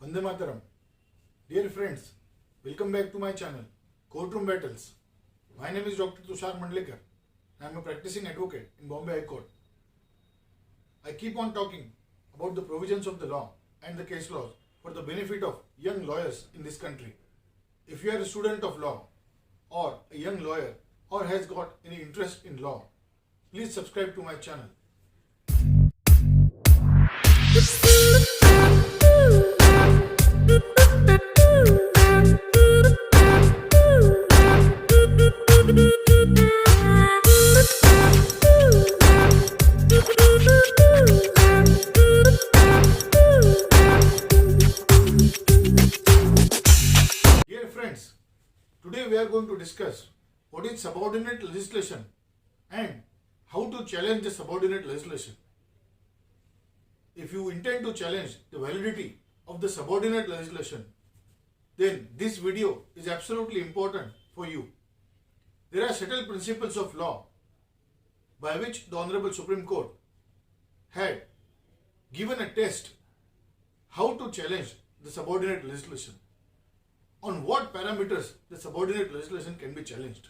Vande Mataram. Dear friends, welcome back to my channel, Courtroom Battles. My name is Dr. Tushar Mandlekar. I am a practicing advocate in Bombay High Court. I keep on talking about the provisions of the law and the case laws for the benefit of young lawyers in this country. If you are a student of law or a young lawyer or has got any interest in law, please subscribe to my channel. Dear friends, today we are going to discuss what is subordinate legislation and how to challenge the subordinate legislation. If you intend to challenge the validity of the subordinate legislation, then this video is absolutely important for you. There are settled principles of law by which the Honorable Supreme Court had given a test how to challenge the subordinate legislation. On what parameters the subordinate legislation can be challenged.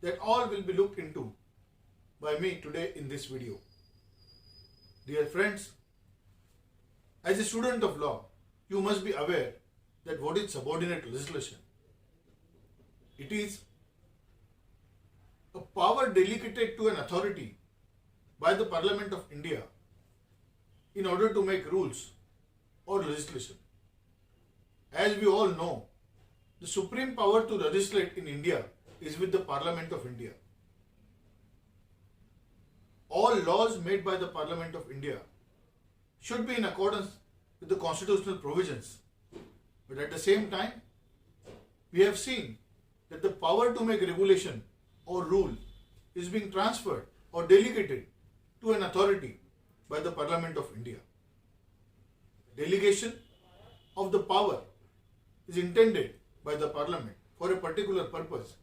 That all will be looked into by me today in this video. Dear friends, as a student of law, you must be aware that what is subordinate legislation. It is a power delegated to an authority by the Parliament of India in order to make rules or legislation. As we all know, the supreme power to legislate in India is with the Parliament of India. All laws made by the Parliament of India should be in accordance with the constitutional provisions. But at the same time, we have seen that the power to make regulation or rule is being transferred or delegated to an authority by the Parliament of India. Delegation of the power is intended by the Parliament for a particular purpose.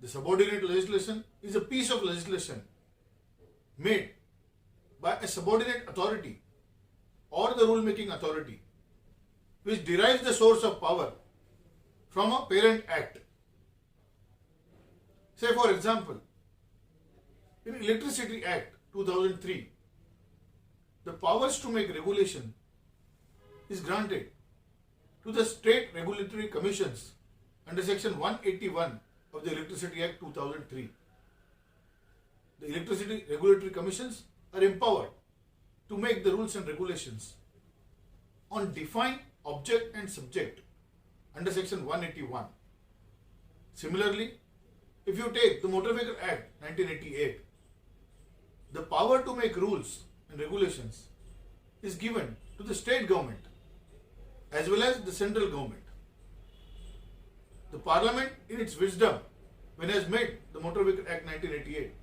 The subordinate legislation is a piece of legislation made by a subordinate authority or the rule-making authority which derives the source of power from a parent act. Say for example, in Electricity Act 2003, the powers to make regulation is granted to the state regulatory commissions under section 181 of the Electricity Act 2003. The electricity regulatory commissions are empowered to make the rules and regulations on defined object and subject under section 181. Similarly, if you take the Motor Vehicle Act 1988, the power to make rules and regulations is given to the state government as well as the central government. The Parliament, in its wisdom, when it has made the Motor Vehicle Act 1988,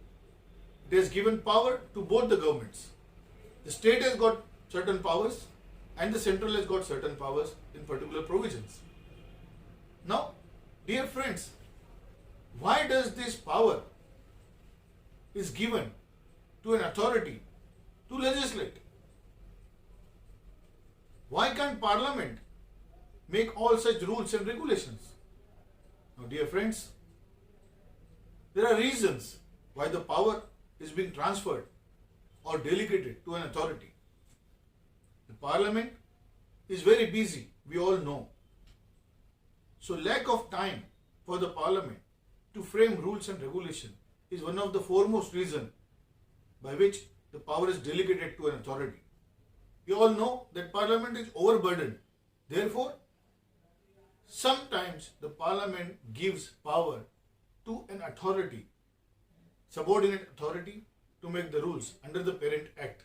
it has given power to both the governments. The state has got certain powers and the central has got certain powers in particular provisions. Now, dear friends, why does this power is given to an authority to legislate? Why can't Parliament make all such rules and regulations? Now, dear friends, there are reasons why the power is being transferred or delegated to an authority. The Parliament is very busy, we all know. So lack of time for the Parliament to frame rules and regulation is one of the foremost reasons by which the power is delegated to an authority. We all know that Parliament is overburdened. Therefore, sometimes the Parliament gives power to an authority, subordinate authority, to make the rules under the Parent Act.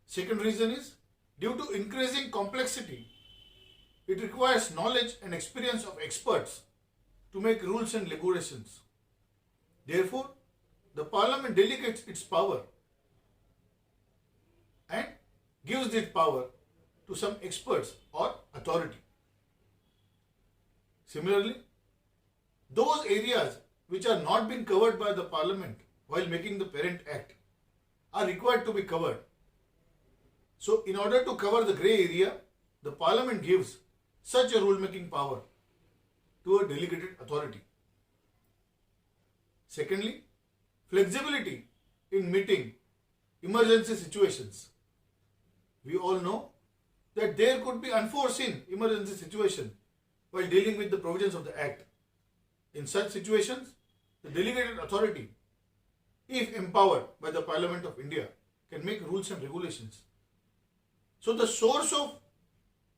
Second reason is, due to increasing complexity, it requires knowledge and experience of experts to make rules and regulations. Therefore, the Parliament delegates its power and gives this power to some experts or authority. Similarly, those areas which are not being covered by the Parliament while making the Parent Act are required to be covered. So, in order to cover the grey area, the Parliament gives such a rule-making power to a delegated authority. Secondly, flexibility in meeting emergency situations. We all know that there could be unforeseen emergency situation while dealing with the provisions of the Act. In such situations, the delegated authority, if empowered by the Parliament of India, can make rules and regulations. So the source of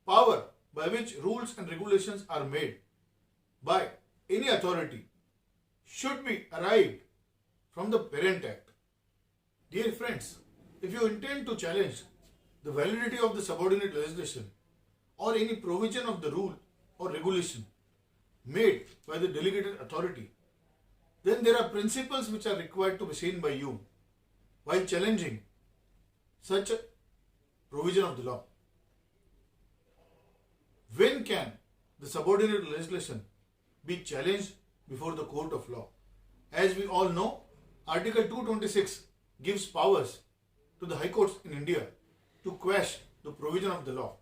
power by which rules and regulations are made by any authority should be arrived from the Parent Act. Dear friends, if you intend to challenge the validity of the subordinate legislation or any provision of the rule or regulation made by the delegated authority, then there are principles which are required to be seen by you while challenging such a provision of the law. When can the subordinate legislation be challenged before the court of law? As we all know, Article 226 gives powers to the High Courts in India to quash the provision of the law.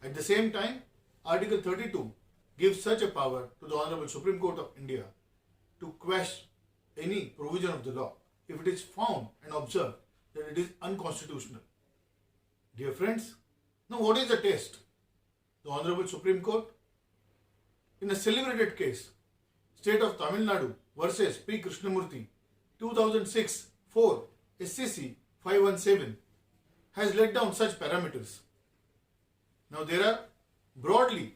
At the same time, Article 32 gives such a power to the Honorable Supreme Court of India to quash any provision of the law if it is found and observed that it is unconstitutional. Dear friends, now what is the test? The Honorable Supreme Court, in a celebrated case, State of Tamil Nadu versus P. Krishnamurthy, 2006-4 SCC 517, has laid down such parameters. Now there are broadly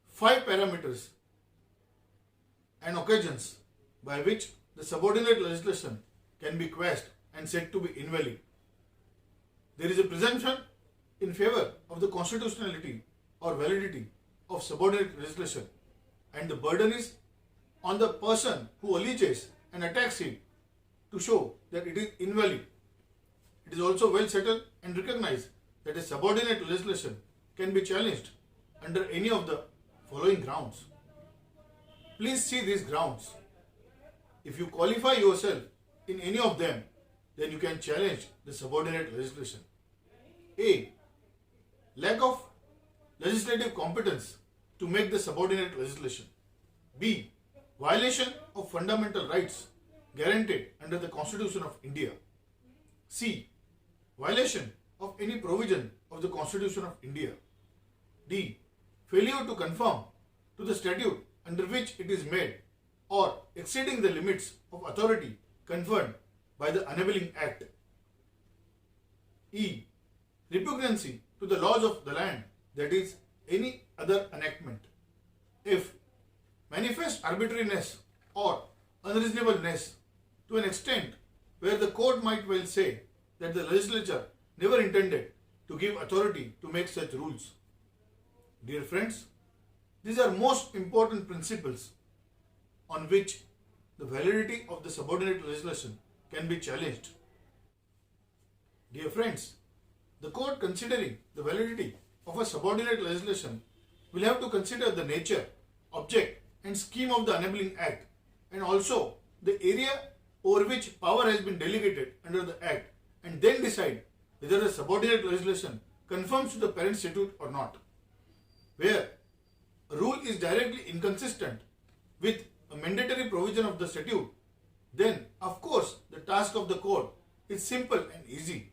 5 parameters and occasions by which the subordinate legislation can be quashed and said to be invalid. There is a presumption in favor of the constitutionality or validity of subordinate legislation, and the burden is on the person who alleges and attacks it to show that it is invalid. It is also well settled and recognized that a subordinate legislation can be challenged under any of the following grounds. Please see these grounds. If you qualify yourself in any of them, then you can challenge the subordinate legislation. A. Lack of legislative competence to make the subordinate legislation. B. Violation of fundamental rights guaranteed under the Constitution of India. C. Violation of any provision of the Constitution of India. D. Failure to conform to the statute under which it is made or exceeding the limits of authority conferred by the Enabling Act. E. Repugnancy to the laws of the land, that is, any other enactment. F. Manifest arbitrariness or unreasonableness to an extent where the court might well say that the legislature never intended to give authority to make such rules. Dear friends, these are most important principles on which the validity of the subordinate legislation can be challenged. Dear friends, the court considering the validity of a subordinate legislation will have to consider the nature, object and scheme of the Enabling Act and also the area over which power has been delegated under the Act, and then decide whether the subordinate legislation conforms to the parent statute or not. Where a rule is directly inconsistent with a mandatory provision of the statute, then of course the task of the court is simple and easy.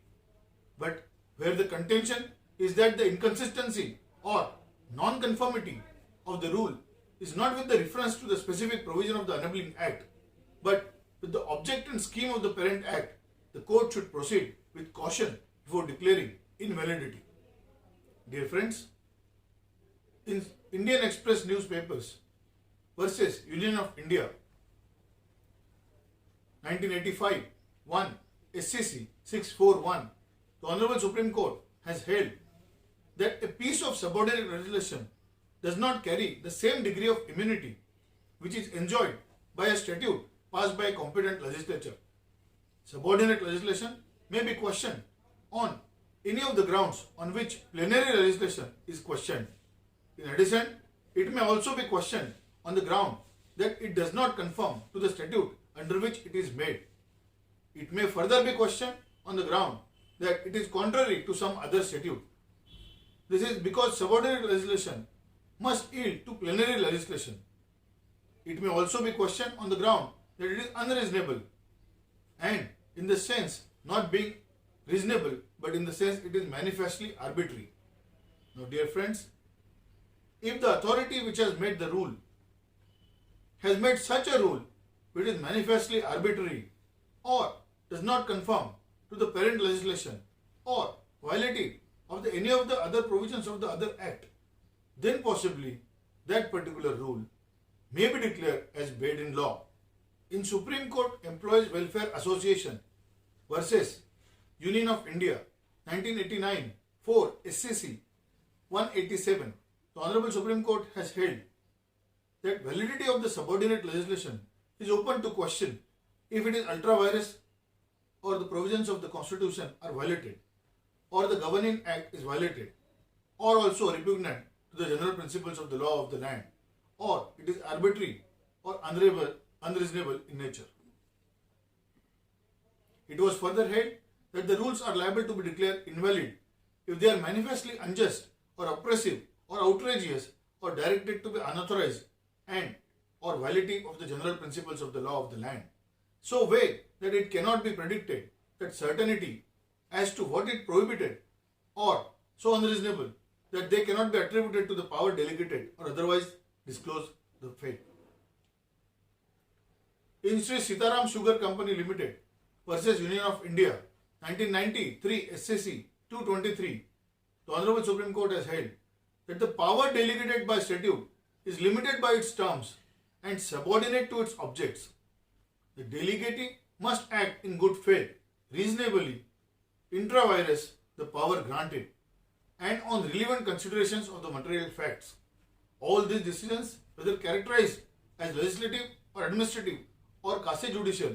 But where the contention is that the inconsistency or non-conformity of the rule is not with the reference to the specific provision of the Enabling Act, but with the object and scheme of the Parent Act, the court should proceed with caution before declaring invalidity. Dear friends, in Indian Express newspapers versus Union of India, 1985, 1 SCC 641, the Honorable Supreme Court has held that a piece of subordinate legislation does not carry the same degree of immunity which is enjoyed by a statute passed by a competent legislature. Subordinate legislation may be questioned on any of the grounds on which plenary legislation is questioned. In addition, it may also be questioned on the ground that it does not conform to the statute under which it is made. It may further be questioned on the ground that it is contrary to some other statute. This is because subordinate legislation must yield to plenary legislation. It may also be questioned on the ground that it is unreasonable, and in the sense not being reasonable, but in the sense it is manifestly arbitrary. Now, dear friends, if the authority which has made the rule has made such a rule which is manifestly arbitrary or does not conform to the parent legislation or violative of any of the other provisions of the other act, then possibly that particular rule may be declared as bad in law. In Supreme Court Employees Welfare Association versus Union of India 1989 4 SCC 187, the Honorable Supreme Court has held that validity of the subordinate legislation is open to question if it is ultra vires or the provisions of the Constitution are violated, or the governing act is violated, or also repugnant to the general principles of the law of the land, or it is arbitrary or unreasonable in nature. It was further held that the rules are liable to be declared invalid if they are manifestly unjust or oppressive or outrageous or directed to be unauthorized and or violative of the general principles of the law of the land, so vague that it cannot be predicted that certainty as to what it prohibited, or so unreasonable that they cannot be attributed to the power delegated or otherwise disclose the fate. In Sri Sitaram Sugar Company Limited versus Union of India 1993 SCC 223, the Honorable Supreme Court has held that the power delegated by statute is limited by its terms and subordinate to its objects. The delegatee must act in good faith, reasonably, intra vires the power granted, and on relevant considerations of the material facts. All these decisions, whether characterized as legislative or administrative or quasi judicial,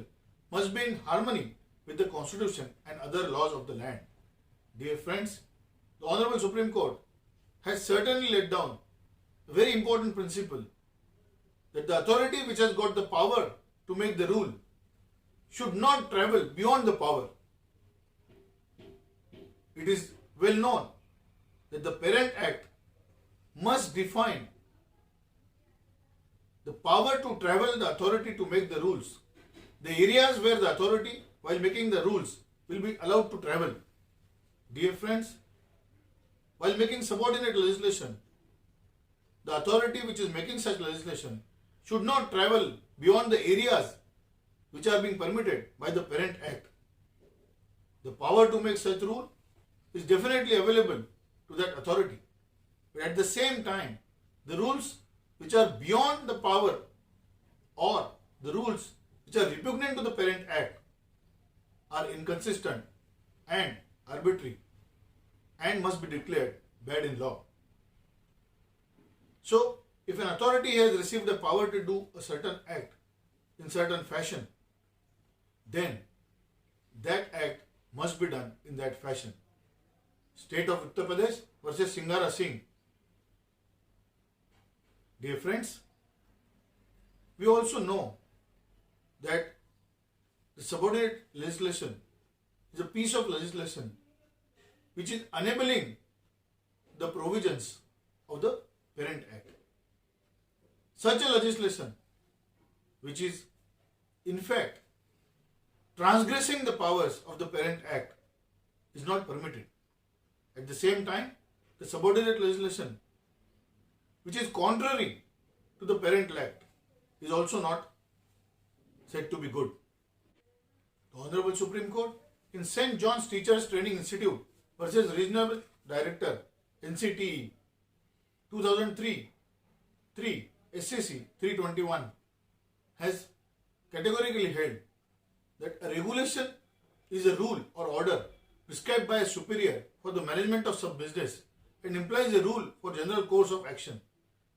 must be in harmony with the Constitution and other laws of the land. Dear friends, the Honorable Supreme Court has certainly laid down a very important principle that the authority which has got the power to make the rule should not travel beyond the power. It is well known that the Parent Act must define the power to travel, the authority to make the rules, the areas where the authority, while making the rules, will be allowed to travel. Dear friends, while making subordinate legislation, the authority which is making such legislation should not travel beyond the areas which are being permitted by the Parent Act. The power to make such rule is definitely available to that authority. But at the same time, the rules which are beyond the power or the rules which are repugnant to the Parent Act are inconsistent and arbitrary and must be declared bad in law. So, if an authority has received the power to do a certain act in certain fashion, then that act must be done in that fashion. State of Uttar Pradesh versus Singara Singh. Dear friends, we also know that the subordinate legislation is a piece of legislation which is enabling the provisions of the Parent Act. Such a legislation which is in fact transgressing the powers of the Parent Act is not permitted. At the same time, the subordinate legislation which is contrary to the Parent Act is also not said to be good. The Honorable Supreme Court in St. John's Teachers Training Institute versus Regional Director NCTE 2003 3 SCC 321 has categorically held that a regulation is a rule or order prescribed by a superior for the management of some business and implies a rule for general course of action.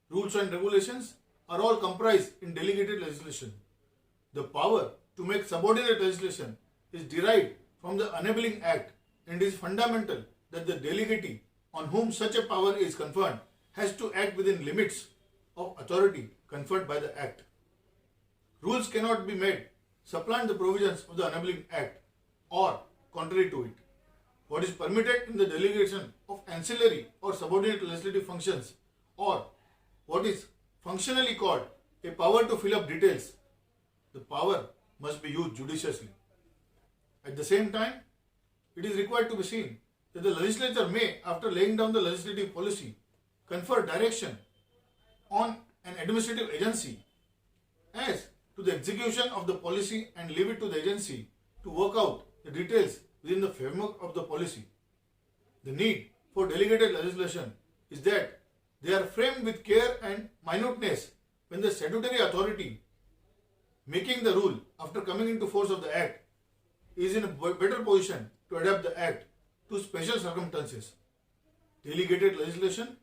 Rules and regulations are all comprised in delegated legislation. The power to make subordinate legislation is derived from the enabling act, and it is fundamental that the delegatee on whom such a power is conferred has to act within limits of authority conferred by the act. Rules cannot be made supplant the provisions of the enabling act or contrary to it. what is permitted in the delegation of ancillary or subordinate legislative functions, or what is functionally called a power to fill up details, the power must be used judiciously. At the same time, it is required to be seen that the legislature may, after laying down the legislative policy, confer direction on an administrative agency as to the execution of the policy and leave it to the agency to work out the details within the framework of the policy. The need for delegated legislation is that they are framed with care and minuteness when the statutory authority making the rule after coming into force of the Act is in a better position to adapt the Act to special circumstances. Delegated legislation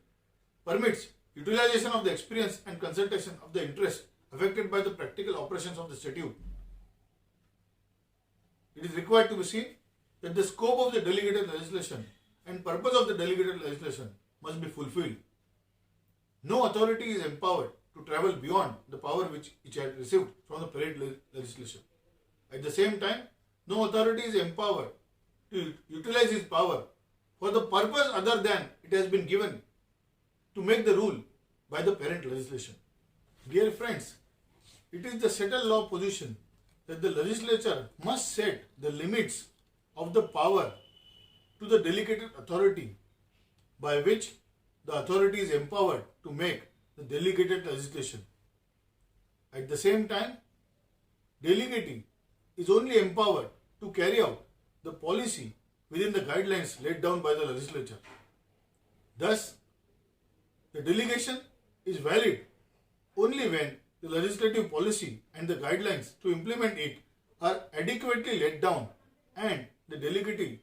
permits utilization of the experience and consultation of the interest affected by the practical operations of the statute. It is required to be seen that the scope of the delegated legislation and purpose of the delegated legislation must be fulfilled. No authority is empowered to travel beyond the power which it had received from the parent legislation. At the same time, no authority is empowered to utilize its power for the purpose other than it has been given to make the rule by the parent legislation. Dear friends, it is the settled law position that the legislature must set the limits of the power to the delegated authority by which the authority is empowered to make the delegated legislation. At the same time, delegating is only empowered to carry out the policy within the guidelines laid down by the legislature. Thus, the delegation is valid only when the legislative policy and the guidelines to implement it are adequately laid down, and the delegate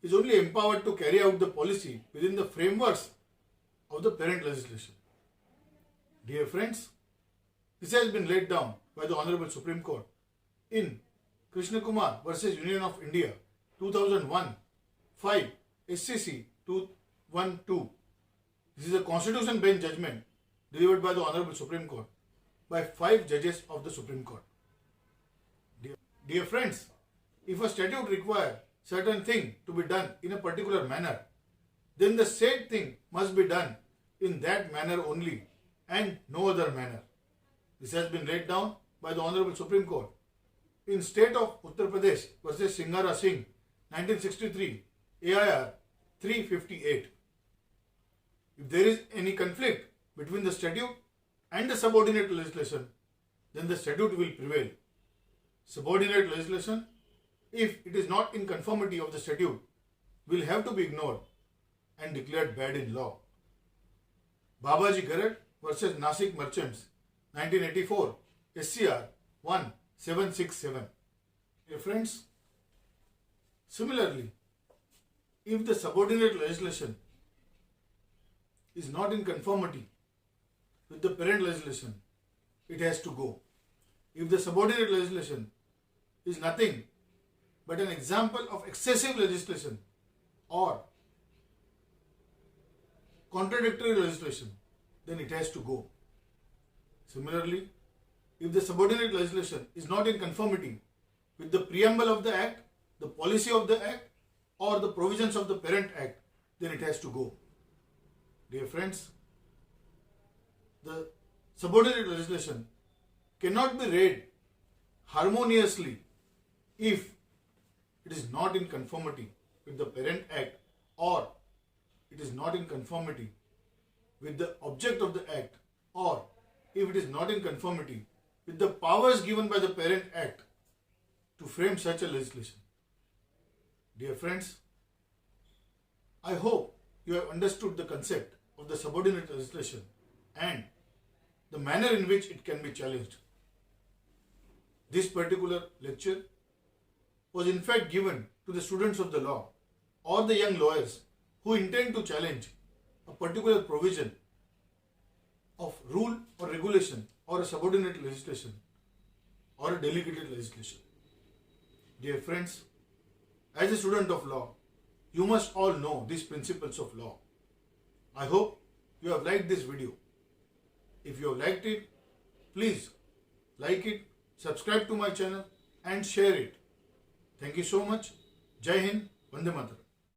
is only empowered to carry out the policy within the frameworks of the parent legislation. Dear friends, this has been laid down by the Honorable Supreme Court in Krishna Kumar versus Union of India 2001 5 SCC 212. This is a Constitution Bench judgment delivered by the Honorable Supreme Court by 5 judges of the Supreme Court. Dear friends, if a statute requires certain thing to be done in a particular manner, then the said thing must be done in that manner only and no other manner. This has been laid down by the Honorable Supreme Court in State of Uttar Pradesh versus Singara Singh 1963 AIR 358. If there is any conflict between the statute and the subordinate legislation, then the statute will prevail. Subordinate legislation, if it is not in conformity of the statute, will have to be ignored and declared bad in law. Babaji Garad versus Nasik Merchants 1984 SCR 1767. Dear friends, similarly, if the subordinate legislation is not in conformity with the parent legislation, it has to go. If the subordinate legislation is nothing but an example of excessive legislation or contradictory legislation, then it has to go. Similarly, if the subordinate legislation is not in conformity with the preamble of the Act, the policy of the Act, or the provisions of the parent Act, then it has to go. Dear friends, the subordinate legislation cannot be read harmoniously if it is not in conformity with the parent Act or it is not in conformity with the object of the Act, or if it is not in conformity with the powers given by the parent Act to frame such a legislation. Dear friends, I hope you have understood the concept of the subordinate legislation and the manner in which it can be challenged. This particular lecture was in fact given to the students of the law or the young lawyers who intend to challenge a particular provision of rule or regulation or a subordinate legislation or a delegated legislation. Dear friends, as a student of law, you must all know these principles of law. I hope you have liked this video. If you have liked it, please like it, subscribe to my channel and share it. Thank you so much. Jai Hind, Vande Mataram.